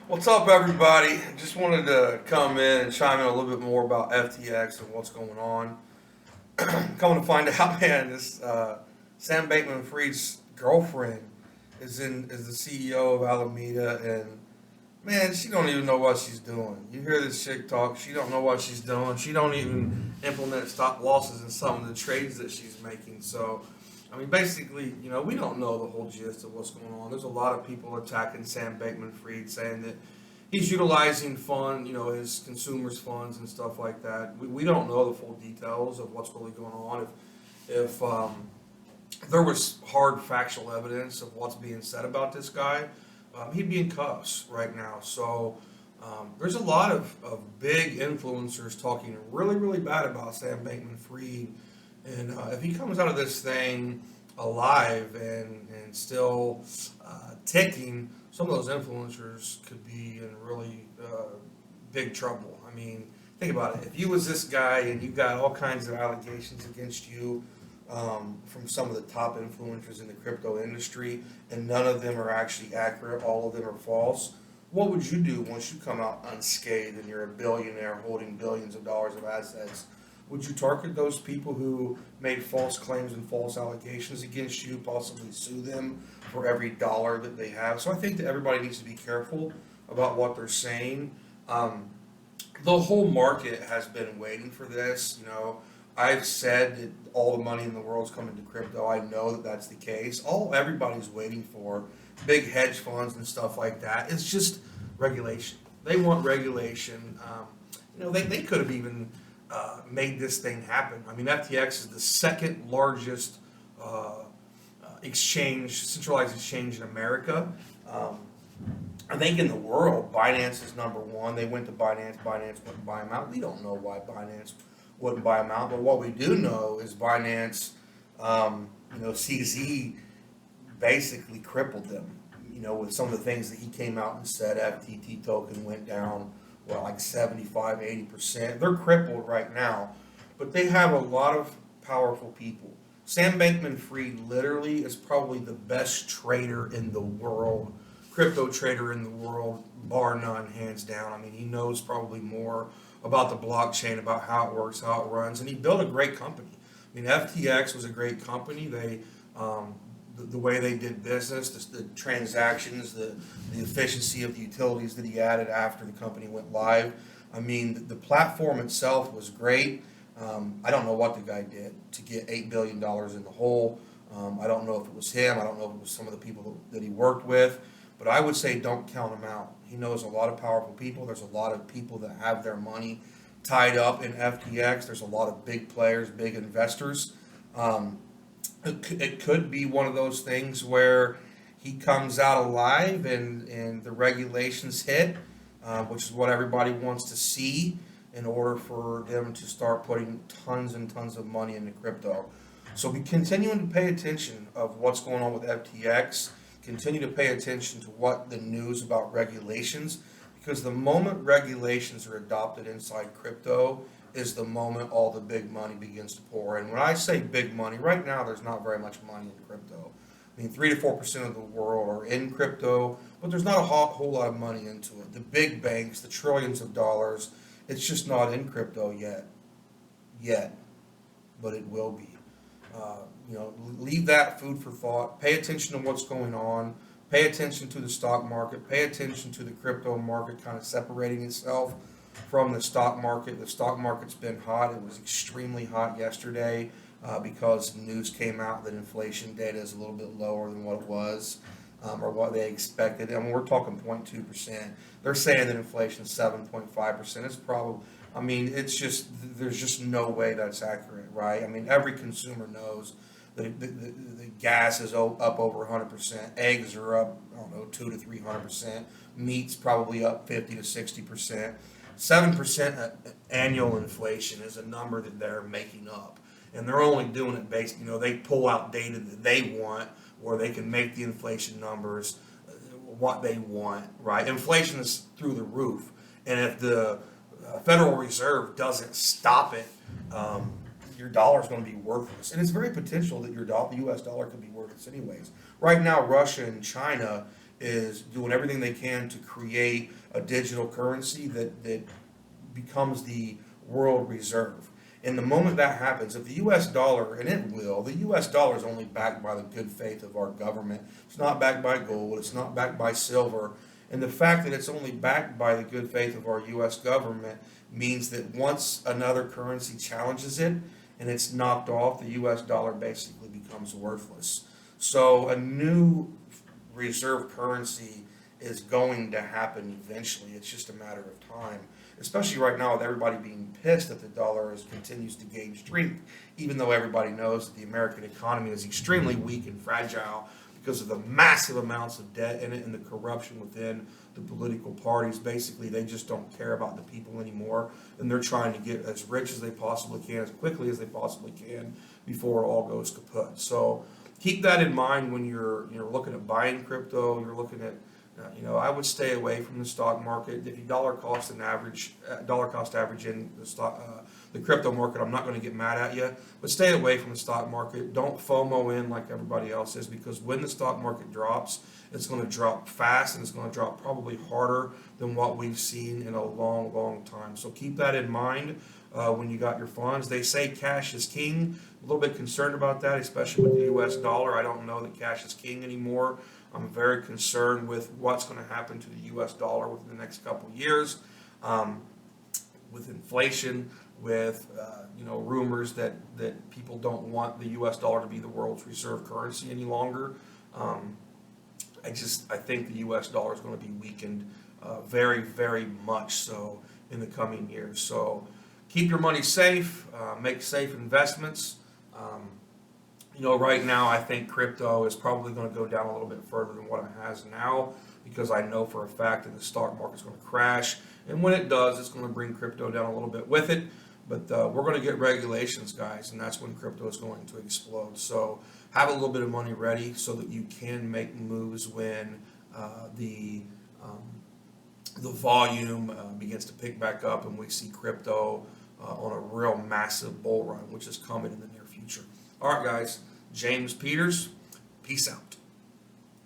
What's up, everybody? Just wanted to come in and chime in a little bit more about FTX and what's going on. Coming to find out, man, this Sam Bankman-Fried's girlfriend is the CEO of Alameda, and man, she don't even know what she's doing. You hear this chick talk, she don't know what she's doing. She don't even implement stop losses in some of the trades that she's making. So, I mean, basically, we don't know the whole gist of what's going on. There's a lot of people attacking Sam Bankman-Fried, saying that he's utilizing his consumers' funds and stuff like that. We don't know the full details of what's really going on. If there was hard factual evidence of what's being said about this guy, he'd be in cuffs right now. So there's a lot of big influencers talking really, really bad about Sam Bankman-Fried. And if he comes out of this thing alive and still ticking, some of those influencers could be in really big trouble. I mean, think about it. If you was this guy and you got all kinds of allegations against you from some of the top influencers in the crypto industry, and none of them are actually accurate, all of them are false, what would you do once you come out unscathed and you're a billionaire holding billions of dollars of assets? Would you target those people who made false claims and false allegations against you, possibly sue them for every dollar that they have? So I think that everybody needs to be careful about what they're saying. Um, the whole market has been waiting for this. I've said that all the money in the world is coming to crypto. I know that that's the case. All everybody's waiting for, big hedge funds and stuff like that, it's just regulation. They want regulation. They could have even made this thing happen. I mean, FTX is the second largest centralized exchange in America. Um, I think in the world, Binance is number one. They went to Binance. Binance wouldn't buy them out. We don't know why Binance wouldn't buy them out, but what we do know is Binance, CZ basically crippled them. With some of the things that he came out and said, FTT token went down, like 75, 80%. They're crippled right now, but they have a lot of powerful people. Sam Bankman-Fried literally is probably the best trader in the world, crypto trader in the world, bar none, hands down. I mean, he knows probably more about the blockchain, about how it works, how it runs, and he built a great company. I mean, FTX was a great company. The way they did business, the transactions, the efficiency of the utilities that he added after the company went live. I mean, the platform itself was great. I don't know what the guy did to get $8 billion in the hole. I don't know if it was him. I don't know if it was some of the people that he worked with. But I would say don't count him out. He knows a lot of powerful people. There's a lot of people that have their money tied up in FTX. There's a lot of big players, big investors. Um, it could be one of those things where he comes out alive and the regulations hit, which is what everybody wants to see in order for them to start putting tons and tons of money into crypto. So be continuing to pay attention of what's going on with FTX. Continue to pay attention to what the news about regulations, because the moment regulations are adopted inside crypto is the moment all the big money begins to pour in. When I say big money, right now there's not very much money in crypto. I mean, 3 to 4% of the world are in crypto, but there's not a whole lot of money into it. The big banks, the trillions of dollars, it's just not in crypto yet, but it will be. Leave that food for thought. Pay attention to what's going on. Pay attention to the stock market. Pay attention to the crypto market kind of separating itself from the stock market. The stock market's been hot. It was extremely hot yesterday because news came out that inflation data is a little bit lower than what it was or what they expected. I mean, we're talking 0.2%. They're saying that inflation is 7.5%. It's probably, I mean, there's just no way that's accurate, right? I mean, every consumer knows the gas is up over 100%. Eggs are up, I don't know, 2 to 300%. Meat's probably up 50 to 60%. 7% annual inflation is a number that they're making up. And they're only doing it based, they pull out data that they want where they can make the inflation numbers what they want, right? Inflation is through the roof. And if the Federal Reserve doesn't stop it, your dollar is going to be worthless. And it's very potential that the U.S. dollar could be worthless anyways. Right now, Russia and China is doing everything they can to create a digital currency that becomes the world reserve. And the moment that happens, if the US dollar, and it will, the US dollar is only backed by the good faith of our government. It's not backed by gold, it's not backed by silver. And the fact that it's only backed by the good faith of our US government means that once another currency challenges it and it's knocked off, the US dollar basically becomes worthless. So a new reserve currency is going to happen eventually. It's just a matter of time, especially right now with everybody being pissed that the dollar continues to gain strength, even though everybody knows that the American economy is extremely weak and fragile because of the massive amounts of debt in it and the corruption within the political parties. Basically, they just don't care about the people anymore, and they're trying to get as rich as they possibly can, as quickly as they possibly can, before it all goes kaput. So keep that in mind when you're looking at buying crypto. You're looking at I would stay away from the stock market. If you dollar cost average in the crypto market, I'm not going to get mad at you, but stay away from the stock market. Don't FOMO in like everybody else is, because when the stock market drops, it's going to drop fast, and it's going to drop probably harder than what we've seen in a long, long time. So keep that in mind when you got your funds. They say cash is king. A little bit concerned about that, especially with the US dollar. I don't know that cash is king anymore. I'm very concerned with what's going to happen to the US dollar within the next couple of years, with inflation, with rumors that people don't want the US dollar to be the world's reserve currency any longer. I think the US dollar is going to be weakened very, very much so in the coming years. So keep your money safe, make safe investments. Right now I think crypto is probably going to go down a little bit further than what it has now, because I know for a fact that the stock market is going to crash. And when it does, it's going to bring crypto down a little bit with it. But we're going to get regulations, guys, and that's when crypto is going to explode. So have a little bit of money ready so that you can make moves when the volume begins to pick back up and we see crypto on a real massive bull run, which is coming in the near future. All right, guys, James Peters, peace out.